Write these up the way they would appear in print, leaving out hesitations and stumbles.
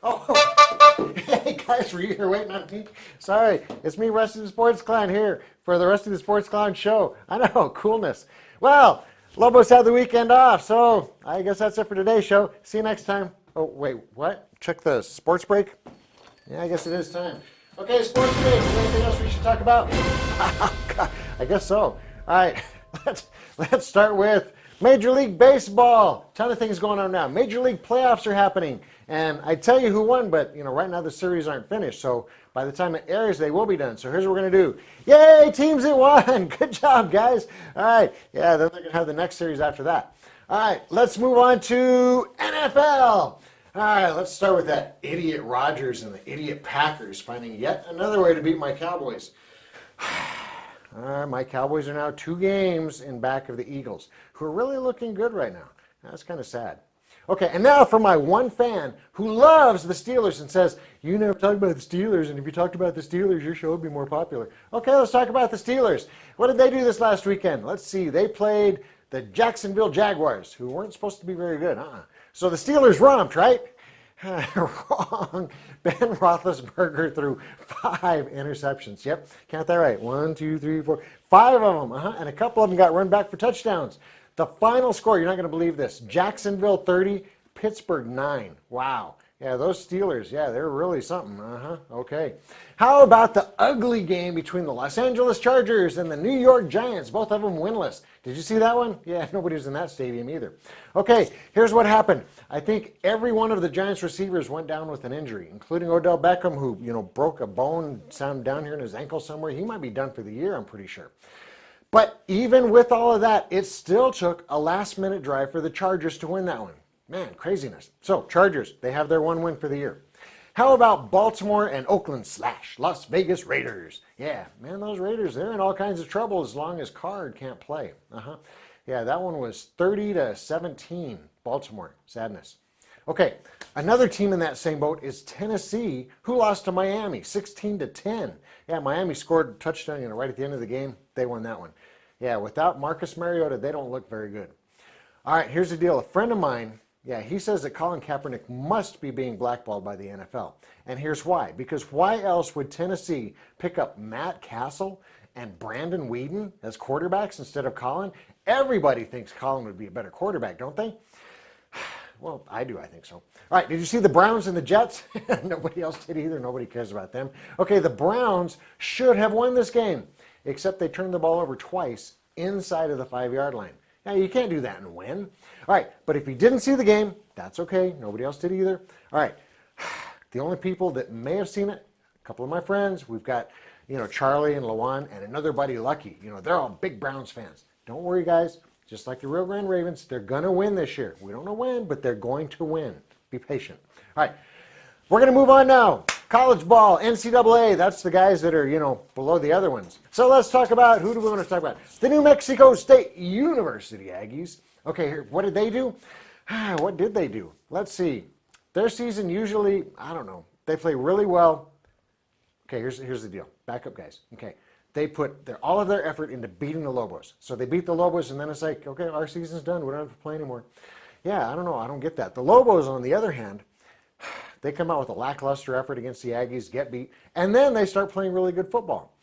Oh, hey guys, were you here waiting on me? Sorry, it's me, Rusty the Sports Clown, here for the Rusty the Sports Clown show. I know, coolness. Well, Lobos had the weekend off, so I guess that's it for today's show. See you next time. Oh, wait, what? Check the sports break? Yeah, I guess it is time. Okay, sports break. Is there anything else we should talk about? I guess so. All right, let's start with Major League Baseball. Ton of things going on now. Major League playoffs are happening. And I tell you who won, but right now the series aren't finished. So by the time it airs, they will be done. So here's what we're going to do. Yay, teams that won. Good job, guys. All right. Yeah, then they're going to have the next series after that. All right, let's move on to NFL. All right, let's start with that idiot Rodgers and the idiot Packers finding yet another way to beat my Cowboys. My Cowboys are now 2 games in back of the Eagles, who are really looking good right now. That's kind of sad. Okay, and now for my one fan who loves the Steelers and says, you never talk about the Steelers, and if you talked about the Steelers, your show would be more popular. Okay, let's talk about the Steelers. What did they do this last weekend? Let's see. They played the Jacksonville Jaguars, who weren't supposed to be very good. So the Steelers romped, right? Wrong. Ben Roethlisberger threw 5 interceptions. Yep, count that right. 1, 2, 3, 4, 5 of them. And a couple of them got run back for touchdowns. The final score, you're not going to believe this. Jacksonville 30, Pittsburgh 9. Wow. Yeah, those Steelers, yeah, they're really something. Okay. How about the ugly game between the Los Angeles Chargers and the New York Giants? Both of them winless. Did you see that one? Yeah, nobody was in that stadium either. Okay, here's what happened. I think every one of the Giants receivers went down with an injury, including Odell Beckham, who, broke a bone down here in his ankle somewhere. He might be done for the year, I'm pretty sure. But even with all of that, it still took a last-minute drive for the Chargers to win that one. Man, craziness. So, Chargers, they have their 1 win for the year. How about Baltimore and Oakland / Las Vegas Raiders? Yeah, man, those Raiders, they're in all kinds of trouble as long as Card can't play. Yeah, that one was 30-17, Baltimore. Sadness. Okay, another team in that same boat is Tennessee, who lost to Miami, 16-10. Yeah, Miami scored a touchdown, right at the end of the game. They won that one. Yeah, without Marcus Mariota, they don't look very good. All right, here's the deal. A friend of mine, yeah, he says that Colin Kaepernick must be being blackballed by the NFL. And here's why. Because why else would Tennessee pick up Matt Castle and Brandon Weeden as quarterbacks instead of Colin? Everybody thinks Colin would be a better quarterback, don't they? Well, I do. I think so. All right. Did you see the Browns and the Jets? Nobody else did either. Nobody cares about them. Okay. The Browns should have won this game, except they turned the ball over twice inside of the 5-yard line. Now, you can't do that and win. All right. But if you didn't see the game, that's okay. Nobody else did either. All right. The only people that may have seen it, a couple of my friends, we've got, Charlie and Lawan and another buddy, Lucky. They're all big Browns fans. Don't worry, guys. Just like the Rio Grande Ravens, they're going to win this year. We don't know when, but they're going to win. Be patient. All right, we're going to move on now. College ball, NCAA, that's the guys that are, below the other ones. So let's talk about, who do we want to talk about? The New Mexico State University Aggies. Okay, here, what did they do? What did they do? Let's see. Their season usually, I don't know, they play really well. Okay, here's the deal. Back up, guys. Okay. They put all of their effort into beating the Lobos. So they beat the Lobos, and then it's like, okay, our season's done. We don't have to play anymore. Yeah, I don't know. I don't get that. The Lobos, on the other hand, they come out with a lackluster effort against the Aggies, get beat, and then they start playing really good football.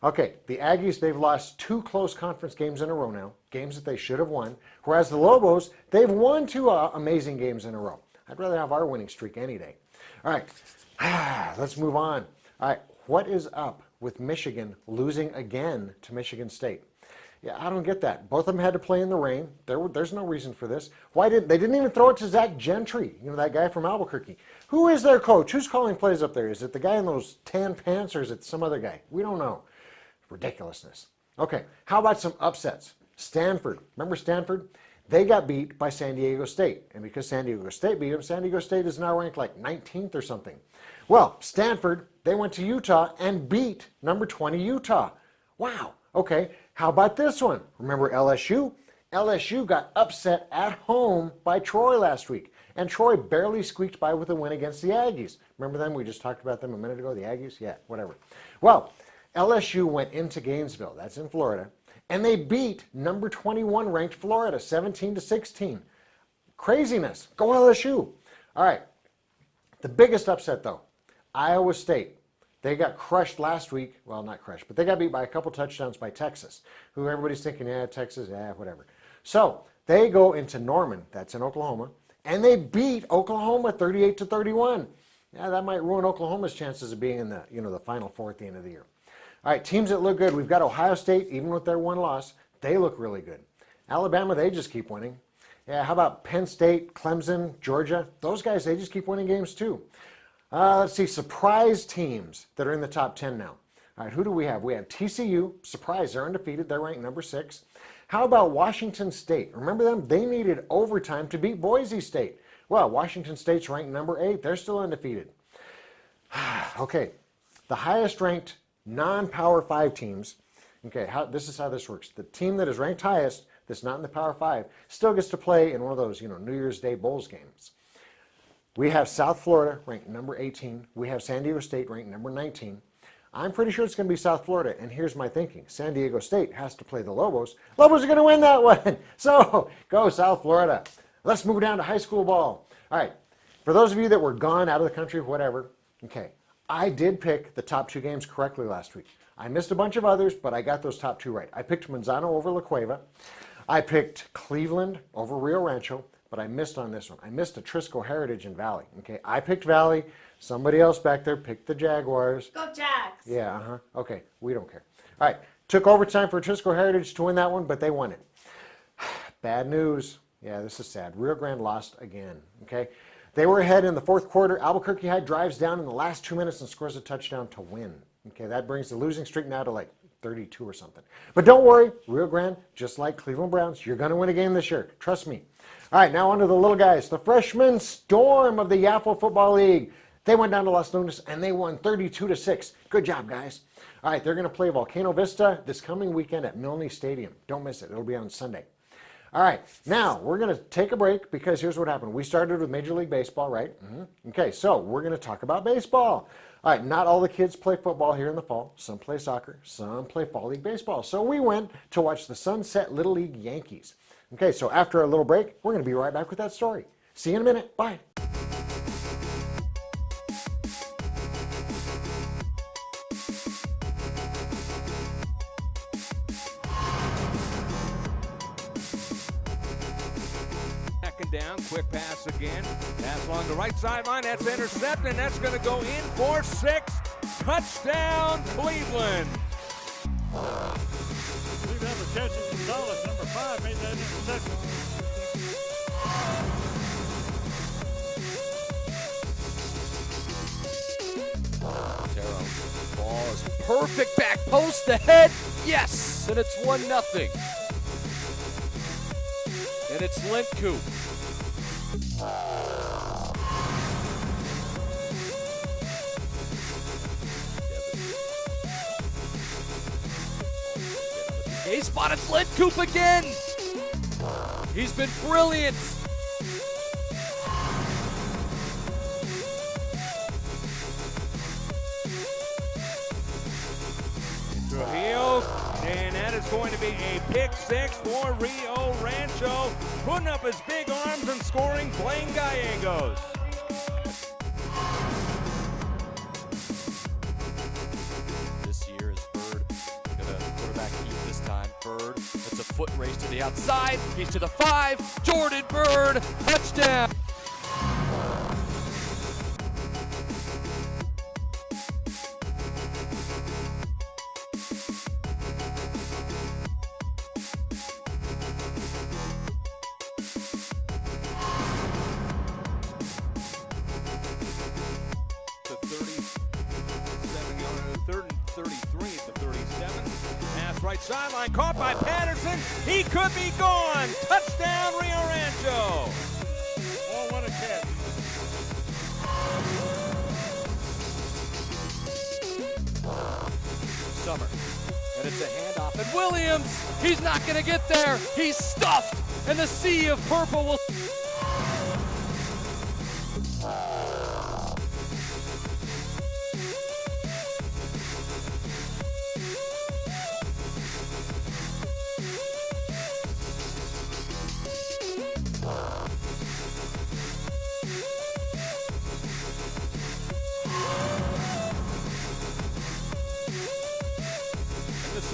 Okay, the Aggies, they've lost 2 close conference games in a row now, games that they should have won, whereas the Lobos, they've won 2 amazing games in a row. I'd rather have our winning streak any day. All right, let's move on. All right, what is up with Michigan losing again to Michigan State? Yeah, I don't get that. Both of them had to play in the rain. There's no reason for this. Why they didn't even throw it to Zach Gentry, that guy from Albuquerque. Who is their coach? Who's calling plays up there? Is it the guy in those tan pants, or is it some other guy? We don't know. Ridiculousness. Okay, how about some upsets? Stanford. Remember Stanford? They got beat by San Diego State. And because San Diego State beat them, San Diego State is now ranked like 19th or something. Well, Stanford, they went to Utah and beat number 20 Utah. Wow. Okay, how about this one? Remember LSU? LSU got upset at home by Troy last week. And Troy barely squeaked by with a win against the Aggies. Remember them? We just talked about them a minute ago, the Aggies? Yeah, whatever. Well, LSU went into Gainesville, that's in Florida, and they beat number 21 ranked Florida 17-16. Craziness. Go LSU. All right. The biggest upset, though, Iowa State. They got crushed last week. Well, not crushed, but they got beat by a couple touchdowns by Texas, who everybody's thinking, yeah, Texas, yeah, whatever. So they go into Norman, that's in Oklahoma, and they beat Oklahoma 38-31. Yeah, that might ruin Oklahoma's chances of being in the, the Final Four at the end of the year. All right, teams that look good. We've got Ohio State, even with their one loss, they look really good. Alabama, they just keep winning. Yeah, how about Penn State, Clemson, Georgia? Those guys, they just keep winning games too. Let's see, surprise teams that are in the top 10 now. All right, who do we have? We have TCU. Surprise, they're undefeated. They're ranked number 6. How about Washington State? Remember them? They needed overtime to beat Boise State. Well, Washington State's ranked number 8. They're still undefeated. Okay, the highest ranked non-Power 5 teams. Okay, this is how this works. The team that is ranked highest, that's not in the Power 5, still gets to play in one of those, New Year's Day Bowls games. We have South Florida ranked number 18. We have San Diego State ranked number 19. I'm pretty sure it's going to be South Florida, and here's my thinking. San Diego State has to play the Lobos. Lobos are going to win that one. So go South Florida. Let's move down to high school ball. All right, for those of you that were gone out of the country, whatever, okay, I did pick the top 2 games correctly last week. I missed a bunch of others, but I got those top 2 right. I picked Manzano over La Cueva. I picked Cleveland over Rio Rancho. But I missed on this one. I missed Atrisco Heritage in Valley. Okay, I picked Valley. Somebody else back there picked the Jaguars. Go Jags! Yeah, Okay, we don't care. All right, took overtime for Atrisco Heritage to win that one, but they won it. Bad news. Yeah, this is sad. Rio Grande lost again. Okay, they were ahead in the 4th quarter. Albuquerque High drives down in the last 2 minutes and scores a touchdown to win. Okay, that brings the losing streak now to like 32 or something. But don't worry, Rio Grande, just like Cleveland Browns, you're going to win a game this year. Trust me. All right, now on to the little guys. The freshman storm of the Yaffle Football League. They went down to Los Lunas and they won 32-6. Good job, guys. All right, they're going to play Volcano Vista this coming weekend at Milne Stadium. Don't miss it. It'll be on Sunday. All right, now we're going to take a break because here's what happened. We started with Major League Baseball, right? Okay, so we're going to talk about baseball. All right, not all the kids play football here in the fall. Some play soccer, some play Fall League Baseball. So we went to watch the Sunset Little League Yankees. Okay, so after a little break, we're going to be right back with that story. See you in a minute. Bye. Second down, quick pass again. Pass along the right sideline. That's intercepted, and that's going to go in for 6. Touchdown, Cleveland. Cleveland catches Gonzalez, number 5, made that interception. Otero, ball is perfect, back post ahead, yes, and it's 1-0. And it's Lentku. A spot, it's Lentku again. He's been brilliant. Trujillo, and that is going to be a pick 6 for Rio Rancho, putting up his big arms and scoring Blaine Gallegos. This year is Bird gonna quarterback keep this time. Bird, it's a foot race to the outside. He's to the 5. Jordan Bird, touchdown. The 37-yard, 33 at the 37. Pass right sideline, caught by Patterson. He could be gone. Touchdown, Rio Rancho. Oh, what a catch. Summer, and it's a handoff, and Williams, he's not gonna get there. He's stuffed, and the sea of purple will.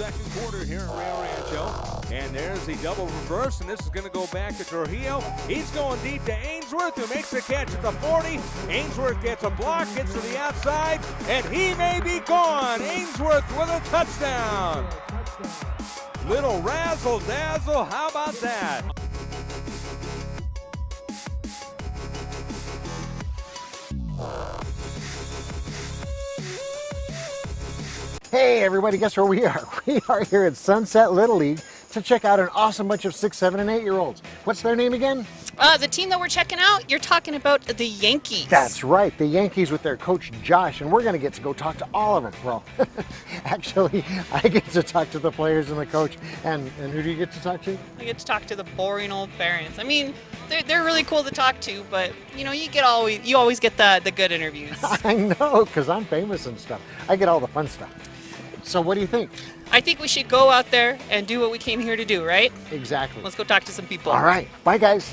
second quarter here in Rio Rancho. And there's the double reverse, and this is going to go back to Trujillo. He's going deep to Ainsworth, who makes the catch at the 40. Ainsworth gets a block, gets to the outside, and he may be gone. Ainsworth with a touchdown. Little razzle dazzle, how about that? Hey everybody, guess where we are? We are here at Sunset Little League to check out an awesome bunch of 6, 7, and 8-year-olds. What's their name again? The team that we're checking out, you're talking about the Yankees. That's right, the Yankees with their coach Josh, and we're going to get to go talk to all of them. Well, actually, I get to talk to the players and the coach, and who do you get to talk to? I get to talk to the boring old parents. I mean, they're really cool to talk to, but you know, you always get the good interviews. I know, because I'm famous and stuff. I get all the fun stuff. So what do you think? I think we should go out there and do what we came here to do, right? Exactly. Let's go talk to some people. All right, bye guys.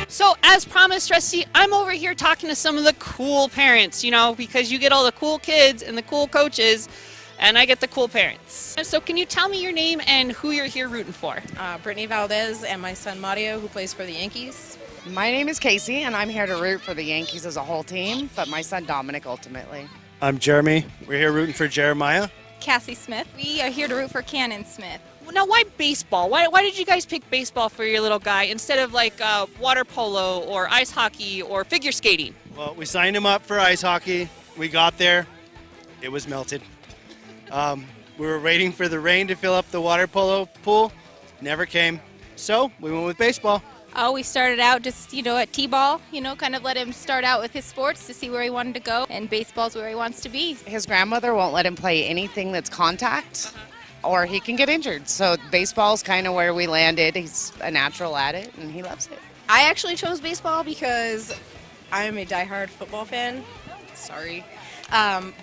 So as promised, Rusty, I'm over here talking to some of the cool parents, you know, because you get all the cool kids and the cool coaches, and I get the cool parents. So can you tell me your name and who you're here rooting for? Brittany Valdez and my son Mario, who plays for the Yankees. My name is Casey, and I'm here to root for the Yankees as a whole team, but my son Dominic ultimately. I'm Jeremy. We're here rooting for Jeremiah. Cassie Smith. We are here to root for Cannon Smith. Now, why baseball? Why did you guys pick baseball for your little guy instead of like water polo or ice hockey or figure skating? Well, we signed him up for ice hockey. We got there. It was melted. We were waiting for the rain to fill up the water polo pool. Never came. So we went with baseball. We started out just, at T-ball, kind of let him start out with his sports to see where he wanted to go, and baseball's where he wants to be. His grandmother won't let him play anything that's contact, or he can get injured. So baseball's kind of where we landed. He's a natural at it, and he loves it. I actually chose baseball because I am a diehard football fan. Sorry.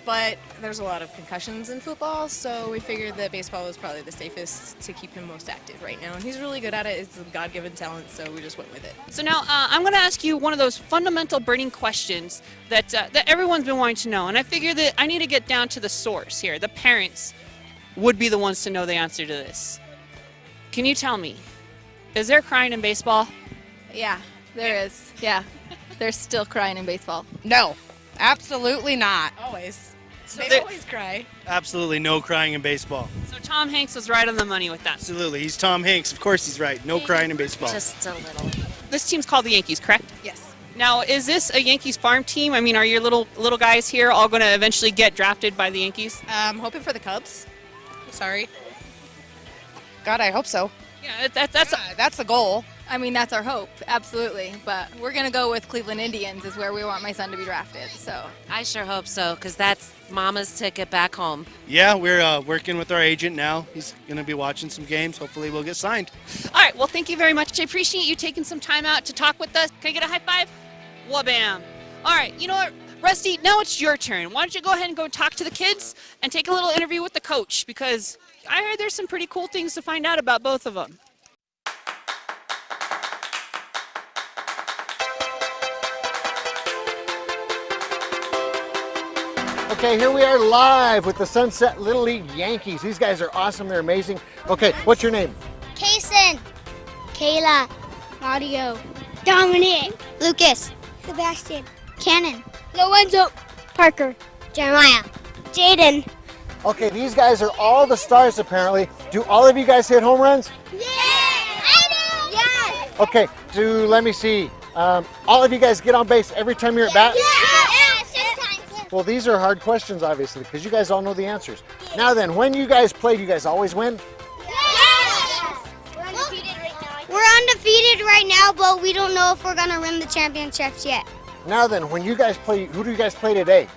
But there's a lot of concussions in football, so we figured that baseball was probably the safest to keep him most active right now. And he's really good at it. It's a God-given talent, so we just went with it. So now I'm going to ask you one of those fundamental burning questions that everyone's been wanting to know. And I figure that I need to get down to the source here. The parents would be the ones to know the answer to this. Can you tell me, is there crying in baseball? Yeah, there is. Yeah, there's still crying in baseball. No, absolutely not. Always. So They always cry. Absolutely no crying in baseball. So Tom Hanks was right on the money with that. Absolutely. He's Tom Hanks. Of course he's right. No crying in baseball. Just a little. This team's called the Yankees, correct? Yes. Now, is this a Yankees farm team? I mean, are your little guys here all going to eventually get drafted by the Yankees? I'm hoping for the Cubs. Sorry. God, I hope so. Yeah, that's the goal. I mean, that's our hope, absolutely. But we're going to go with Cleveland Indians is where we want my son to be drafted. So I sure hope so, because that's Mama's ticket back home. Yeah, we're working with our agent now. He's going to be watching some games. Hopefully we'll get signed. All right, well, thank you very much. I appreciate you taking some time out to talk with us. Can I get a high five? Wabam. All right, you know what, Rusty, now it's your turn. Why don't you go ahead and go talk to the kids and take a little interview with the coach, because I heard there's some pretty cool things to find out about both of them. Okay, here we are live with the Sunset Little League Yankees. These guys are awesome. They're amazing. Okay, what's your name? Kason, Kayla, Mario, Dominic, Lucas, Sebastian, Cannon, Lorenzo, Parker, Jeremiah, Jaden. Okay, these guys are all the stars apparently. Do all of you guys hit home runs? Yeah, I do. Yes. Okay, let me see. All of you guys get on base every time you're at bat? Well, these are hard questions, obviously, because you guys all know the answers. Now then, when you guys play, do you guys always win? Yes. We're undefeated right now. We're undefeated right now, but we don't know if we're going to win the championships yet. Now then, when you guys play, who do you guys play today?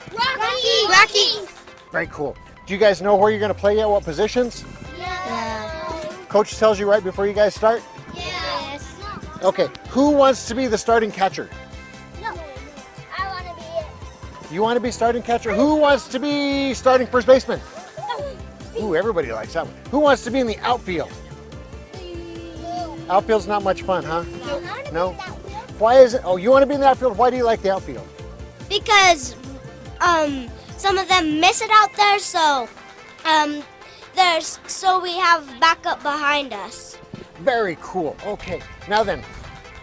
Rockies. Very cool. Do you guys know where you're going to play yet? What positions? Yeah. Coach tells you right before you guys start? Yes. Okay, who wants to be the starting catcher? No. I want to be it. You want to be starting catcher? Who wants to be starting first baseman? Ooh, everybody likes that one. Who wants to be in the outfield? Outfield's not much fun, huh? No? Why is it? Oh, you want to be in the outfield? Why do you like the outfield? Because some of them miss it out there, so we have backup behind us. Very cool. Okay, now then,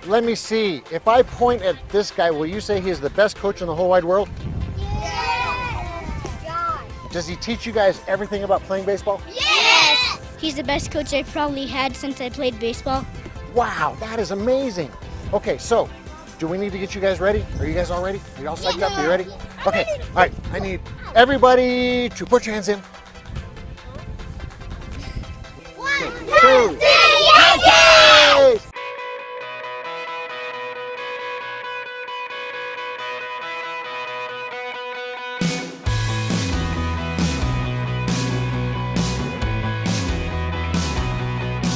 let me see. If I point at this guy, will you say he is the best coach in the whole wide world? Yeah. Does he teach you guys everything about playing baseball? Yes. He's the best coach I've probably had since I played baseball. Wow, that is amazing. Okay, so do we need to get you guys ready? Are you guys all ready? Are you all psyched up? Are you ready? Okay, all right. I need everybody to put your hands in. 1, 2, 3, Yankees!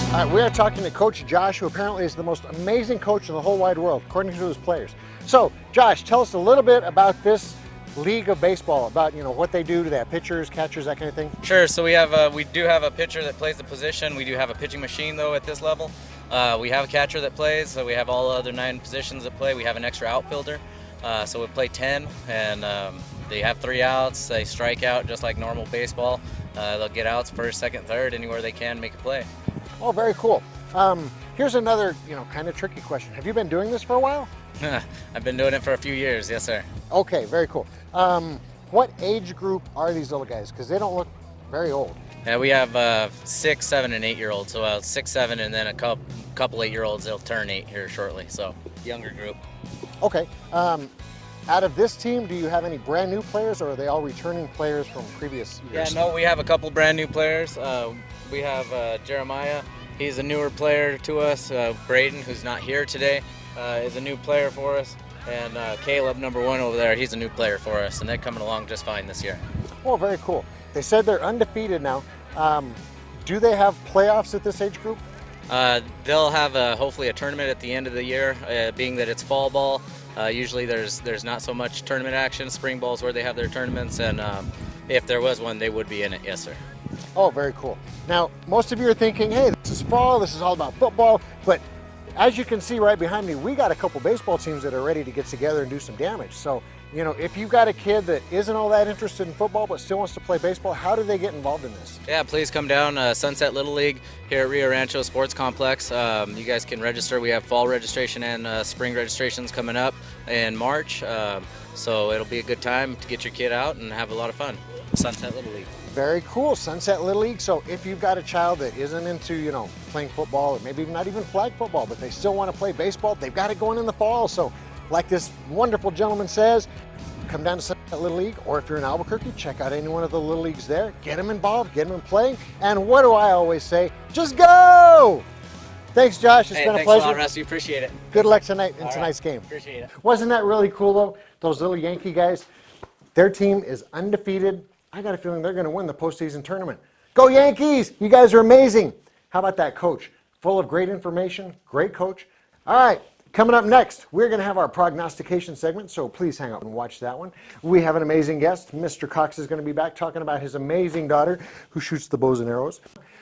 All right, we are talking to Coach Josh, who apparently is the most amazing coach in the whole wide world, according to his players. So, Josh, tell us a little bit about this league of baseball, about what they do. Do they have pitchers, catchers, that kind of thing? Sure. So we do have a pitcher that plays the position. We do have a pitching machine though at this level. We have a catcher that plays. So we have all the other 9 positions that play. We have an extra outfielder. So we play 10, and they have 3 outs. They strike out just like normal baseball. They'll get outs first, second, third, anywhere they can make a play. Oh, very cool. Here's another, kind of tricky question. Have you been doing this for a while? I've been doing it for a few years. Yes, sir. Okay, very cool. What age group are these little guys? Because they don't look very old. Yeah, we have 6, 7, and 8-year-olds. So 6, 7, and then a couple 8-year-olds. They'll turn 8 here shortly. So younger group. Okay. Out of this team, do you have any brand new players, or are they all returning players from previous years? Yeah, no, we have a couple brand new players. We have Jeremiah. He's a newer player to us. Braden, who's not here today, is a new player for us. And Caleb, number 1 over there, he's a new player for us, and they're coming along just fine this year. Oh, very cool. They said they're undefeated now. Do they have playoffs at this age group? They'll have hopefully a tournament at the end of the year, being that it's fall ball. Usually there's not so much tournament action. Spring ball's where they have their tournaments, and if there was one, they would be in it. Yes, sir. Oh, very cool. Now, most of you are thinking, hey, this is fall, this is all about football, but as you can see right behind me, we got a couple baseball teams that are ready to get together and do some damage. So, if you've got a kid that isn't all that interested in football but still wants to play baseball, how do they get involved in this? Yeah, please come down Sunset Little League here at Rio Rancho Sports Complex. You guys can register. We have fall registration and spring registrations coming up in March. So it'll be a good time to get your kid out and have a lot of fun. Sunset Little League. Very cool, Sunset Little League. So if you've got a child that isn't into, playing football, or maybe not even flag football, but they still want to play baseball, they've got it going in the fall. So like this wonderful gentleman says, come down to Sunset Little League, or if you're in Albuquerque, check out any one of the Little Leagues there. Get them involved, get them playing. And what do I always say? Just go! Thanks, Josh. It's been a pleasure. Thanks a lot, Rusty. Appreciate it. Good luck tonight in tonight's game. Appreciate it. Wasn't that really cool, though? Those little Yankee guys, their team is undefeated. I got a feeling they're going to win the postseason tournament. Go Yankees! You guys are amazing. How about that coach? Full of great information, great coach. All right, coming up next, we're going to have our prognostication segment, so please hang out and watch that one. We have an amazing guest. Mr. Cox is going to be back talking about his amazing daughter who shoots the bows and arrows.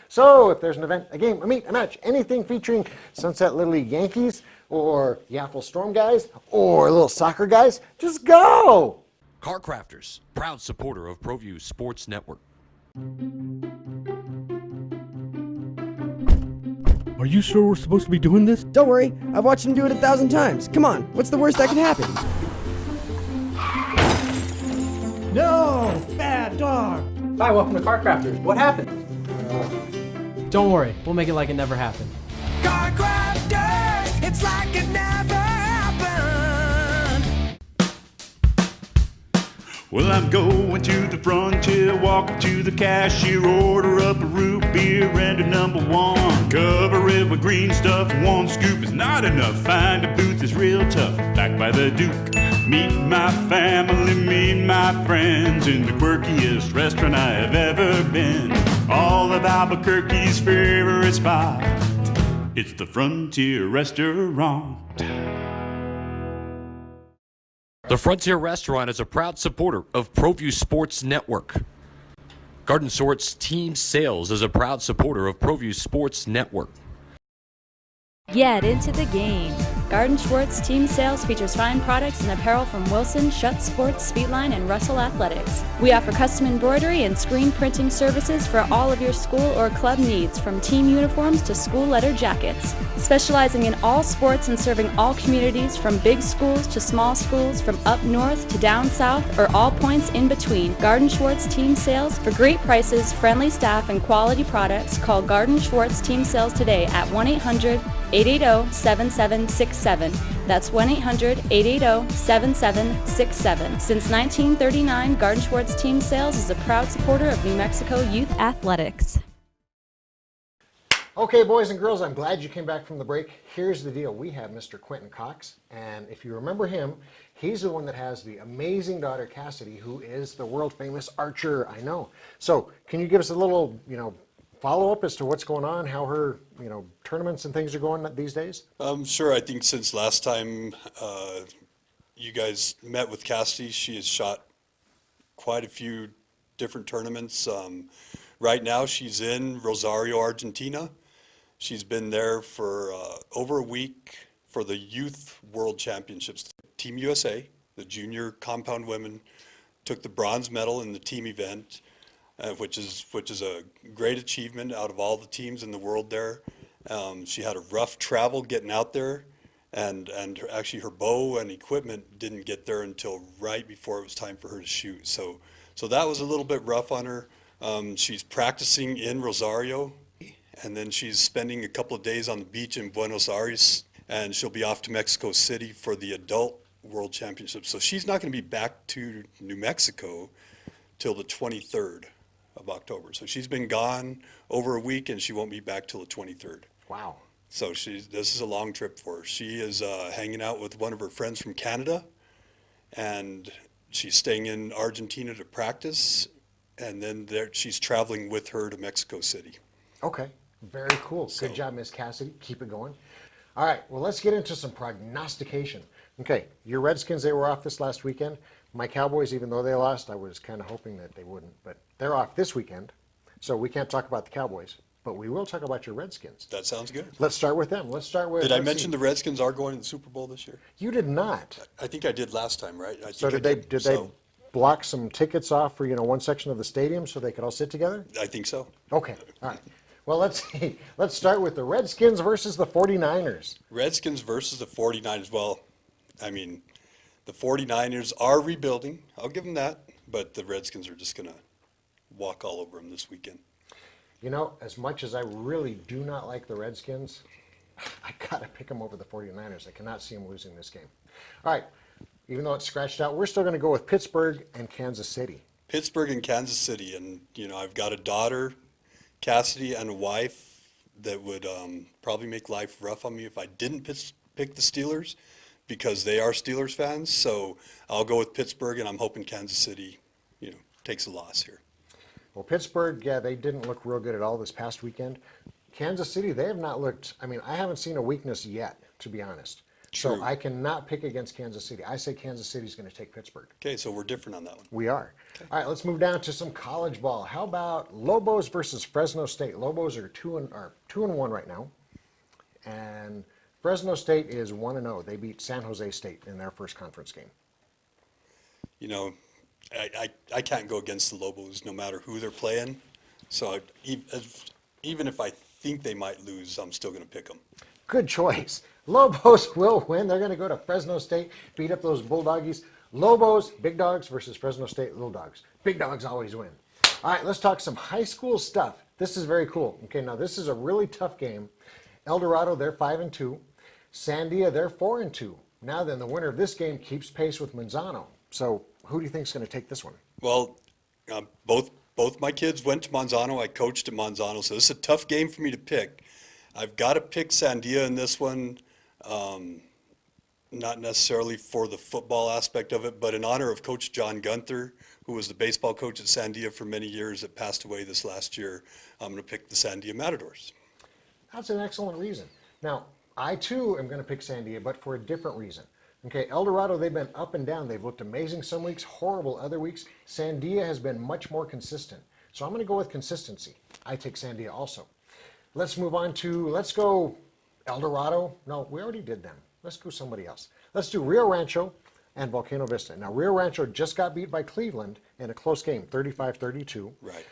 So if there's an event, a game, a meet, a match, anything featuring Sunset Little League Yankees or Yaffle Storm guys or little soccer guys, just go! Car Crafters, proud supporter of Proview Sports Network. Are you sure we're supposed to be doing this? Don't worry, I've watched him do it 1,000 times. Come on, what's the worst that can happen? No! Bad dog! Hi, welcome to Car Crafters. What happened? Don't worry, we'll make it like it never happened. Car Crafters, it's like it never happened. Well, I'm going to the frontier, walk up to the cashier, order up a root beer and a number 1. Cover it with green stuff, 1 scoop is not enough. Find a booth is real tough, back by the Duke. Meet my family, meet my friends in the quirkiest restaurant I have ever been. All of Albuquerque's favorite spot, it's the Frontier Restaurant. The Frontier Restaurant is a proud supporter of Proview Sports Network. Garden Sort's Team Sales is a proud supporter of Proview Sports Network. Get into the game. Garden Schwartz Team Sales features fine products and apparel from Wilson, Schutt Sports, Speedline, and Russell Athletics. We offer custom embroidery and screen printing services for all of your school or club needs, from team uniforms to school leather jackets. Specializing in all sports and serving all communities, from big schools to small schools, from up north to down south, or all points in between. Garden Schwartz Team Sales. For great prices, friendly staff, and quality products, call Garden Schwartz Team Sales today at 1-800-880-7767. That's 1-800-880-7767. Since 1939, Garden Schwartz Team Sales is a proud supporter of New Mexico youth athletics. Okay, boys and girls, I'm glad you came back from the break. Here's the deal. We have Mr. Quentin Cox, and if you remember him, he's the one that has the amazing daughter, Cassidy, who is the world-famous archer, I know. So, can you give us a little, follow-up as to what's going on, how her, tournaments and things are going these days? Sure. I think since last time you guys met with Cassidy, she has shot quite a few different tournaments. Right now, she's in Rosario, Argentina. She's been there for over a week for the Youth World Championships. Team USA, the junior compound women, took the bronze medal in the team event, which is a great achievement out of all the teams in the world there. She had a rough travel getting out there, and actually her bow and equipment didn't get there until right before it was time for her to shoot. So that was a little bit rough on her. She's practicing in Rosario, and then she's spending a couple of days on the beach in Buenos Aires, and she'll be off to Mexico City for the adult World Championship. So she's not going to be back to New Mexico till the 23rd of October. So she's been gone over a week, and she won't be back till the 23rd. Wow. So this is a long trip for her. She is hanging out with one of her friends from Canada, and she's staying in Argentina to practice, and then she's traveling with her to Mexico City. Okay, very cool. Good job, Miss Cassidy. Keep it going. All right, well, let's get into some prognostication. Okay, your Redskins, they were off this last weekend. My Cowboys, even though they lost, I was kind of hoping that they wouldn't, but they're off this weekend, so we can't talk about the Cowboys, but we will talk about your Redskins. That sounds good. Let's start with them. Let's start with... Did I mention the Redskins are going to the Super Bowl this year? You did not. I think I did last time, right? So did they block some tickets off for, one section of the stadium so they could all sit together? I think so. Okay, all right. Well, let's see. Let's start with the Redskins versus the 49ers. Redskins versus the 49ers. Well, I mean, the 49ers are rebuilding. I'll give them that. But the Redskins are just going to walk all over them this weekend. As much as I really do not like the Redskins, I got to pick them over the 49ers. I cannot see them losing this game. All right. Even though it's scratched out, we're still going to go with Pittsburgh and Kansas City. Pittsburgh and Kansas City. And, I've got a daughter, Cassidy, and a wife that would probably make life rough on me if I didn't pick the Steelers, because they are Steelers fans. So I'll go with Pittsburgh, and I'm hoping Kansas City, takes a loss here. Well, Pittsburgh, yeah, they didn't look real good at all this past weekend. Kansas City, they have not looked, I haven't seen a weakness yet, to be honest. True. So I cannot pick against Kansas City. I say Kansas City's going to take Pittsburgh. Okay, so we're different on that one. We are. Okay. All right, let's move down to some college ball. How about Lobos versus Fresno State? Lobos are 2-1 right now, and Fresno State is 1-0. They beat San Jose State in their first conference game. I can't go against the Lobos no matter who they're playing. So even if I think they might lose, I'm still going to pick them. Good choice. Lobos will win. They're going to go to Fresno State, beat up those Bulldoggies. Lobos, big dogs versus Fresno State, little dogs. Big dogs always win. All right, let's talk some high school stuff. This is very cool. Okay, now this is a really tough game. El Dorado, they're 5-2. Sandia, they're 4-2. Now then, the winner of this game keeps pace with Manzano. So who do you think is going to take this one? Well, both my kids went to Manzano. I coached at Manzano, so this is a tough game for me to pick. I've got to pick Sandia in this one, not necessarily for the football aspect of it, but in honor of Coach John Gunther, who was the baseball coach at Sandia for many years that passed away this last year. I'm going to pick the Sandia Matadors. That's an excellent reason. Now, I too am going to pick Sandia, but for a different reason. Okay, El Dorado, they've been up and down. They've looked amazing some weeks, horrible other weeks. Sandia has been much more consistent. So I'm going to go with consistency. I take Sandia also. Let's move on to, let's go El Dorado. No, we already did them. Let's go somebody else. Let's do Rio Rancho and Volcano Vista. Now, Rio Rancho just got beat by Cleveland in a close game, 35-32. Right.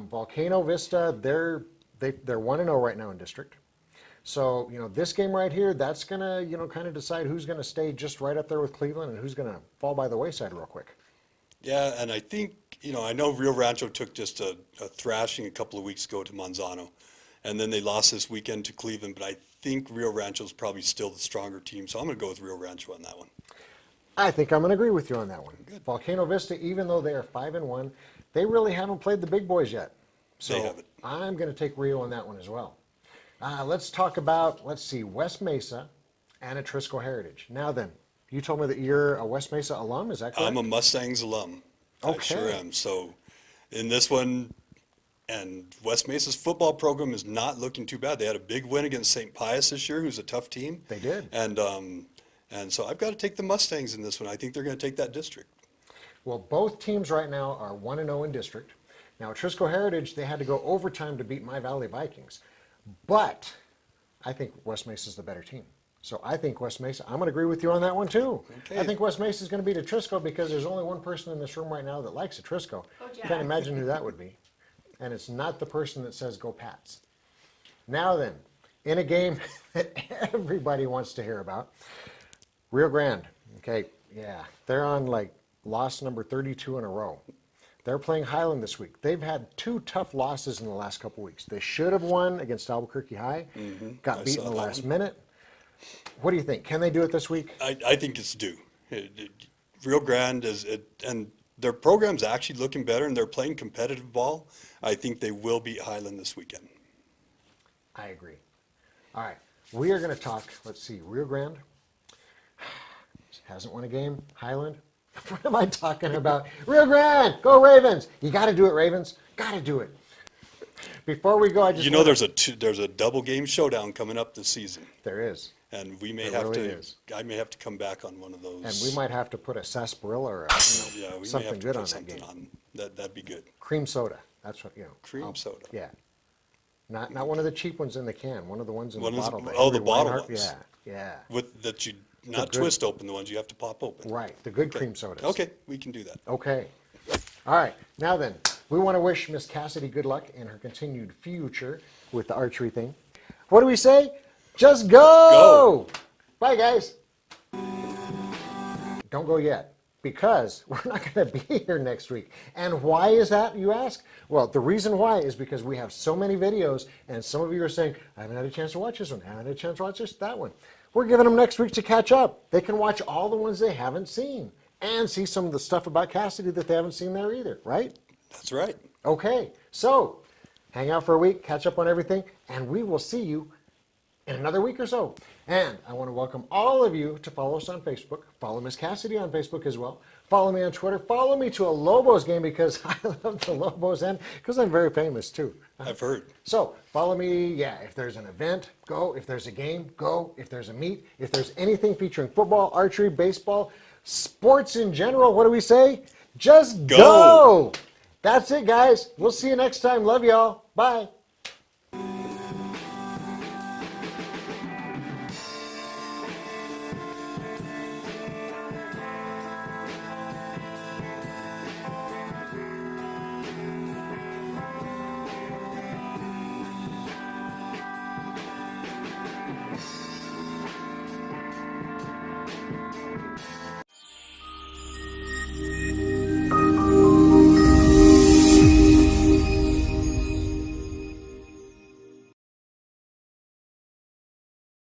Volcano Vista, they're 1-0 right now in district. So, this game right here, that's going to, kind of decide who's going to stay just right up there with Cleveland and who's going to fall by the wayside real quick. Yeah, and I think, I know Rio Rancho took just a thrashing a couple of weeks ago to Manzano, and then they lost this weekend to Cleveland, but I think Rio Rancho is probably still the stronger team, so I'm going to go with Rio Rancho on that one. I think I'm going to agree with you on that one. Good. Volcano Vista, even though they are 5-1, they really haven't played the big boys yet. So They haven't. I'm going to take Rio on that one as well. Let's talk about, West Mesa and Atrisco Heritage. Now then, you told me that you're a West Mesa alum, is that correct? I'm a Mustangs alum. I sure am. So in this one, and West Mesa's football program is not looking too bad. They had a big win against St. Pius this year, who's a tough team. They did. And so I've got to take the Mustangs in this one. I think they're going to take that district. Well, both teams right now are 1-0 in district. Now, Atrisco Heritage, they had to go overtime to beat My Valley Vikings. But I think West Mesa is the better team. So I think West Mesa, I'm going to agree with you on that one too. Okay. I think West Mesa is going to beat Atrisco because there's only one person in this room right now that likes Atrisco. Can't imagine who that would be. And it's not the person that says go Pats. Now then, in a game that everybody wants to hear about, Rio Grande. Okay, yeah, they're on loss number 32 in a row. They're playing Highland this week. They've had 2 tough losses in the last couple weeks. They should have won against Albuquerque High, got beat in the last minute. What do you think? Can they do it this week? I think it's due. Rio Grande and their program's actually looking better, and they're playing competitive ball. I think they will beat Highland this weekend. I agree. All right, we are going to talk, Rio Grande hasn't won a game. Highland, what am I talking about? Rio Grande, go Ravens. You got to do it, Ravens. Got to do it. Before we go, I just there's a double game showdown coming up this season. There is. And we may I may have to come back on one of those. And we might have to put a sarsaparilla or something good on that game. That'd be good. Cream soda. That's what, Cream soda. Yeah. Not one of the cheap ones in the can. One of the ones in the bottle. The bottle ones. Yeah. That you not twist open, the ones you have to pop open. Right. The good cream sodas. Okay, we can do that. Okay. All right. Now then, we want to wish Miss Cassidy good luck in her continued future with the archery thing. What do we say? Just go! Bye, guys. Don't go yet, because we're not going to be here next week. And why is that, you ask? Well, the reason why is because we have so many videos, and some of you are saying, I haven't had a chance to watch this one, I haven't had a chance to watch that one. We're giving them next week to catch up. They can watch all the ones they haven't seen and see some of the stuff about Cassidy that they haven't seen there either, right? That's right. Okay, so hang out for a week, catch up on everything, and we will see you in another week or so. And I want to welcome all of you to follow us on Facebook. Follow Miss Cassidy on Facebook as well. Follow me on Twitter. Follow me to a Lobos game because I love the Lobos and because I'm very famous too. I've heard. So follow me, if there's an event, go. If there's a game, go. If there's a meet, if there's anything featuring football, archery, baseball, sports in general, what do we say? Just go! That's it, guys. We'll see you next time. Love y'all. Bye.